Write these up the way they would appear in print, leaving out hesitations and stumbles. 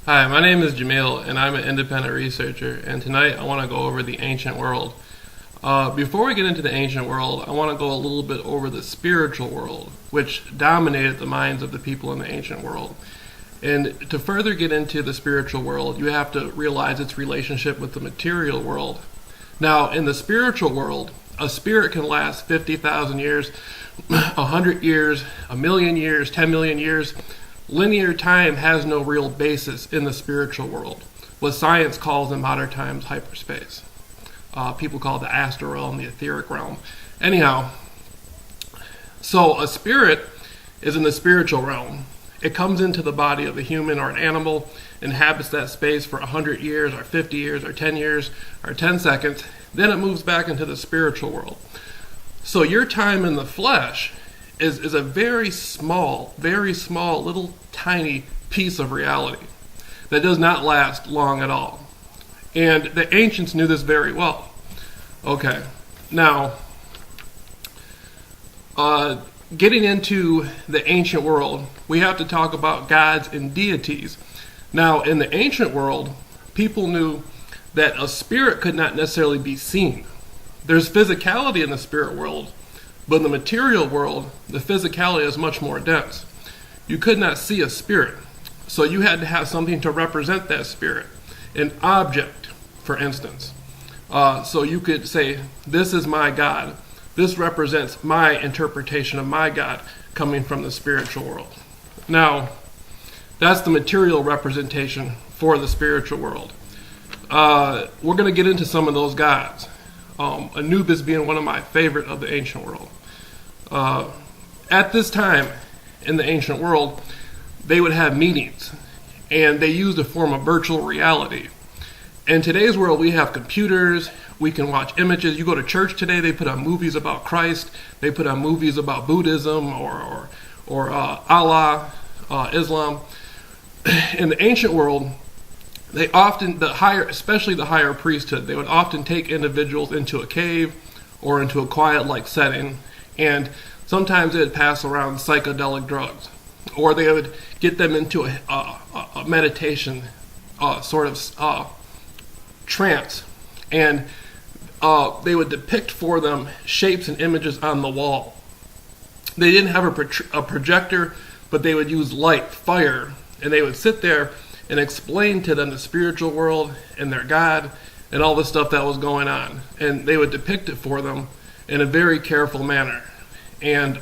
Hi, my name is Jamil, and I'm an independent researcher, and tonight I want to go over the ancient world. Before we get into the ancient world, I want to go a little bit over the spiritual world, which dominated the minds of the people in the ancient world. And to further get into the spiritual world, you have to realize its relationship with the material world. Now, in the spiritual world, a spirit can last 50,000 years, 100 years, a million years, 10 million years. Linear time has no real basis in the spiritual world, what science calls in modern times hyperspace. People call it the astral realm, the etheric realm. Anyhow, so a spirit is in the spiritual realm. It comes into the body of a human or an animal, inhabits that space for 100 years or 50 years or 10 years or 10 seconds, then it moves back into the spiritual world. So your time in the flesh is a very small, little tiny piece of reality that does not last long at all. And the ancients knew this very well. Okay, now, getting into the ancient world, we have to talk about gods and deities. Now, in the ancient world, people knew that a spirit could not necessarily be seen. There's physicality in the spirit world, but in the material world, the physicality is much more dense. You could not see a spirit, so you had to have something to represent that spirit, an object, for instance. So you could say, this is my God. This represents my interpretation of my God coming from the spiritual world. Now, that's the material representation for the spiritual world. We're going to get into some of those gods. Anubis being one of my favorite of the ancient world. At this time in the ancient world, they would have meetings, and they used a form of virtual reality. In today's world, we have computers, we can watch images. You go to church today, they put on movies about Christ, they put on movies about Buddhism or Allah, Islam. In the ancient world, they often, especially the higher priesthood, they would often take individuals into a cave or into a quiet-like setting, and sometimes they would pass around psychedelic drugs, or they would get them into a meditation sort of trance, and they would depict for them shapes and images on the wall. They didn't have a projector, but they would use light, fire, and they would sit there and explain to them the spiritual world and their God and all the stuff that was going on. And they would depict it for them in a very careful manner. And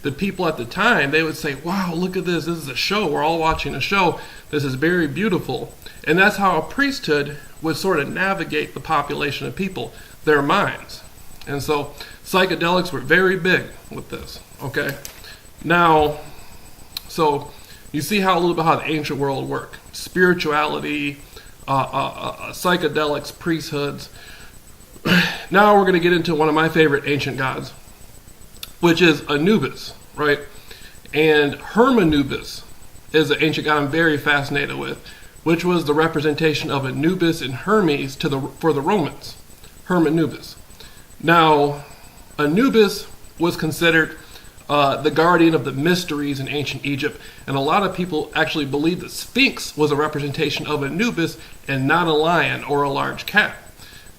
the people at the time, they would say, wow, look at this. This is a show. We're all watching a show. This is very beautiful. And that's how a priesthood would sort of navigate the population of people, their minds. And so psychedelics were very big with this. Okay. Now, so you see a little bit how the ancient world worked. Spirituality, psychedelics, priesthoods. Now we're going to get into one of my favorite ancient gods, which is Anubis, right? And Hermanubis is an ancient god I'm very fascinated with, which was the representation of Anubis and Hermes for the Romans. Hermanubis. Now, Anubis was considered the guardian of the mysteries in ancient Egypt, and a lot of people actually believe the Sphinx was a representation of Anubis and not a lion or a large cat.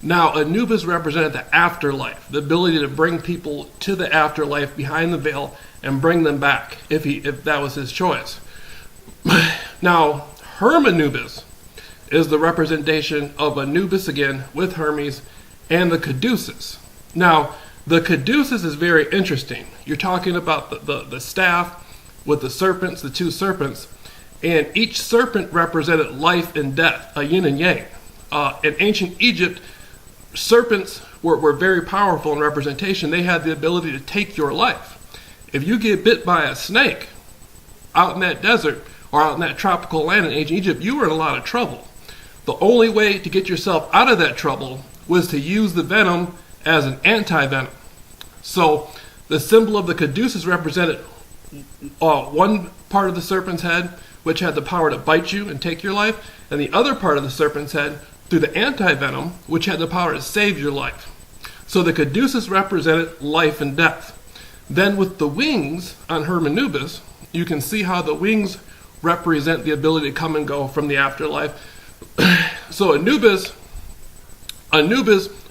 Now, Anubis represented the afterlife, the ability to bring people to the afterlife behind the veil and bring them back, if that was his choice. Now, Hermanubis is the representation of Anubis again with Hermes and the caduceus. Now, the caduceus is very interesting. You're talking about the staff with the serpents, the two serpents, and each serpent represented life and death, a yin and yang. In ancient Egypt, serpents were very powerful in representation. They had the ability to take your life. If you get bit by a snake out in that desert or out in that tropical land in ancient Egypt, you were in a lot of trouble. The only way to get yourself out of that trouble was to use the venom as an anti-venom. So the symbol of the caduceus represented one part of the serpent's head, which had the power to bite you and take your life, and the other part of the serpent's head through the anti-venom, which had the power to save your life. So the caduceus represented life and death. Then with the wings on Hermanubis, you can see how the wings represent the ability to come and go from the afterlife. So Anubis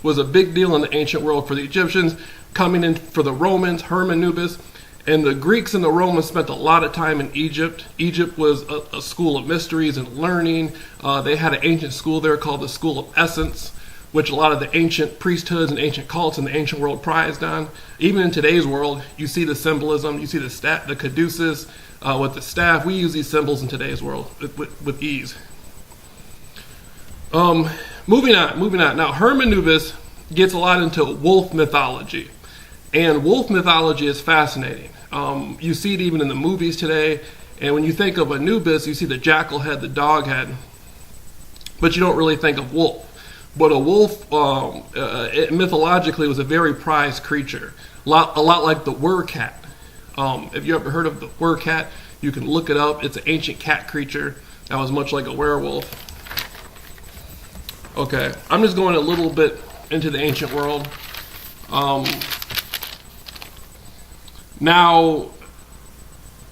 was a big deal in the ancient world for the Egyptians, coming in for the Romans, Hermanubis, and the Greeks and the Romans spent a lot of time in Egypt. Egypt was a school of mysteries and learning. They had an ancient school there called the School of Essence, which a lot of the ancient priesthoods and ancient cults in the ancient world prized on. Even in today's world, you see the symbolism, you see the caduceus with the staff. We use these symbols in today's world with ease. Moving on. Now, Hermanubis gets a lot into wolf mythology. And wolf mythology is fascinating. You see it even in the movies today. And when you think of Anubis, you see the jackal head, the dog head. But you don't really think of wolf. But a wolf, mythologically, was a very prized creature. A lot like the wer-cat. If you ever heard of the wer-cat, you can look it up. It's an ancient cat creature that was much like a werewolf. Okay, I'm just going a little bit into the ancient world. Now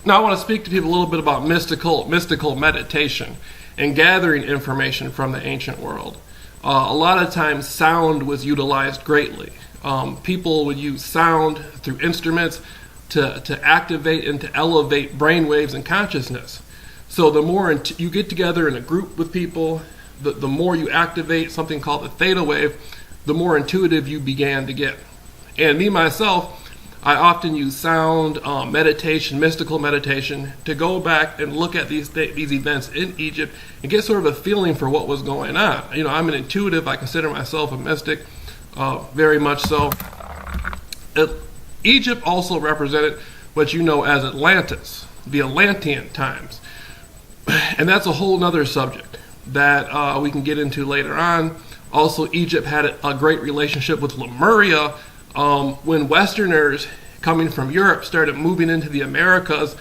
I want to speak to people a little bit about mystical meditation and gathering information from the ancient world. A lot of times sound was utilized greatly. People would use sound through instruments to activate and to elevate brainwaves and consciousness. So the more you get together in a group with people, the more you activate something called the theta wave, the more intuitive you began to get. And me, myself, I often use sound, meditation, mystical meditation, to go back and look at these events in Egypt and get sort of a feeling for what was going on. You know, I'm an intuitive. I consider myself a mystic, very much so. Egypt also represented what you know as Atlantis, the Atlantean times. And that's a whole nother subject that we can get into later on. Also, Egypt had a great relationship with Lemuria. When Westerners coming from Europe started moving into the Americas,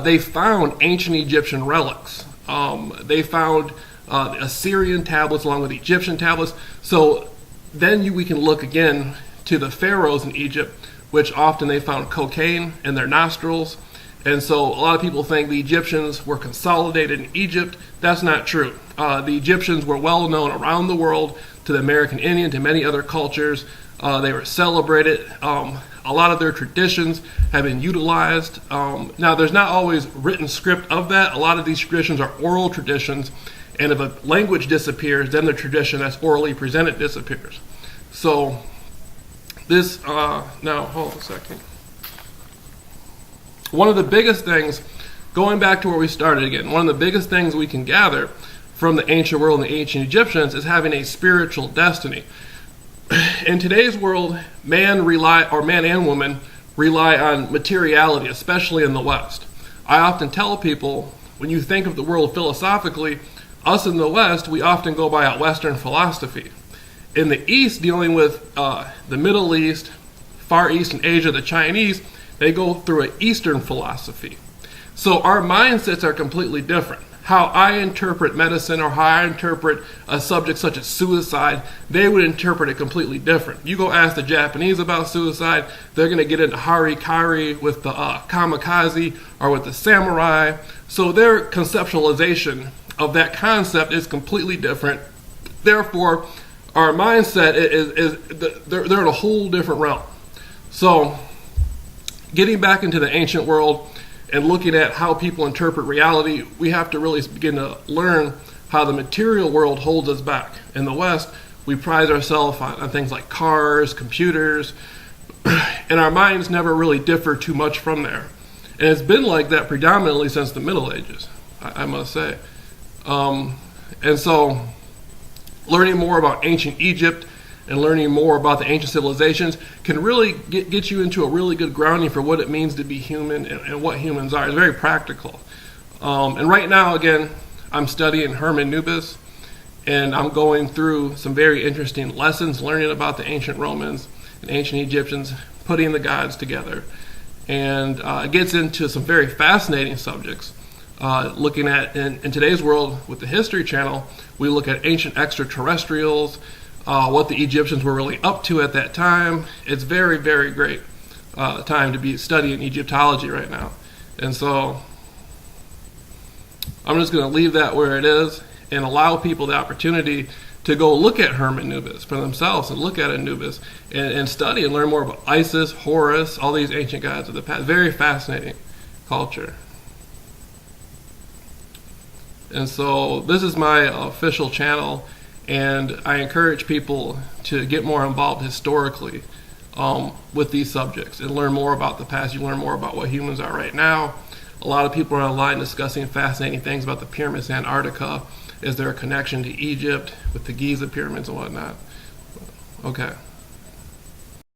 they found ancient Egyptian relics. They found Assyrian tablets along with Egyptian tablets. So then we can look again to the pharaohs in Egypt, which often they found cocaine in their nostrils. And so a lot of people think the Egyptians were consolidated in Egypt. That's not true. The Egyptians were well known around the world to the American Indian, to many other cultures. They were celebrated. A lot of their traditions have been utilized. Now, there's not always written script of that. A lot of these traditions are oral traditions. And if a language disappears, then the tradition that's orally presented disappears. So this, now, hold on a second. One of the biggest things, going back to where we started again, one of the biggest things we can gather from the ancient world and the ancient Egyptians is having a spiritual destiny. In today's world, man and woman rely on materiality, especially in the West. I often tell people, when you think of the world philosophically, us in the West, we often go by a Western philosophy. In the East, dealing with the Middle East, Far East and Asia, the Chinese, they go through an Eastern philosophy. So our mindsets are completely different. How I interpret medicine or how I interpret a subject such as suicide, they would interpret it completely different. You go ask the Japanese about suicide, they're going to get into harikari with the kamikaze or with the samurai. So their conceptualization of that concept is completely different. Therefore, our mindset they're in a whole different realm. So getting back into the ancient world and looking at how people interpret reality, we have to really begin to learn how the material world holds us back. In the West, we pride ourselves on things like cars, computers, and our minds never really differ too much from there. And it's been like that predominantly since the Middle Ages, I must say. And so learning more about ancient Egypt and learning more about the ancient civilizations can really get you into a really good grounding for what it means to be human and what humans are. It's very practical. And right now, again, I'm studying Hermanubis, and I'm going through some very interesting lessons, learning about the ancient Romans and ancient Egyptians, putting the gods together. And it gets into some very fascinating subjects. Looking at, in today's world with the History Channel, we look at ancient extraterrestrials, what the Egyptians were really up to at that time. It's very, very great time to be studying Egyptology right now. And so I'm just going to leave that where it is and allow people the opportunity to go look at Hermanubis for themselves and look at Anubis and study and learn more about Isis, Horus, all these ancient gods of the past. Very fascinating culture. And so this is my official channel, and I encourage people to get more involved historically with these subjects and learn more about the past. You learn more about what humans are right now. A lot of people are online discussing fascinating things about the pyramids in Antarctica. Is there a connection to Egypt with the Giza pyramids and whatnot? Okay.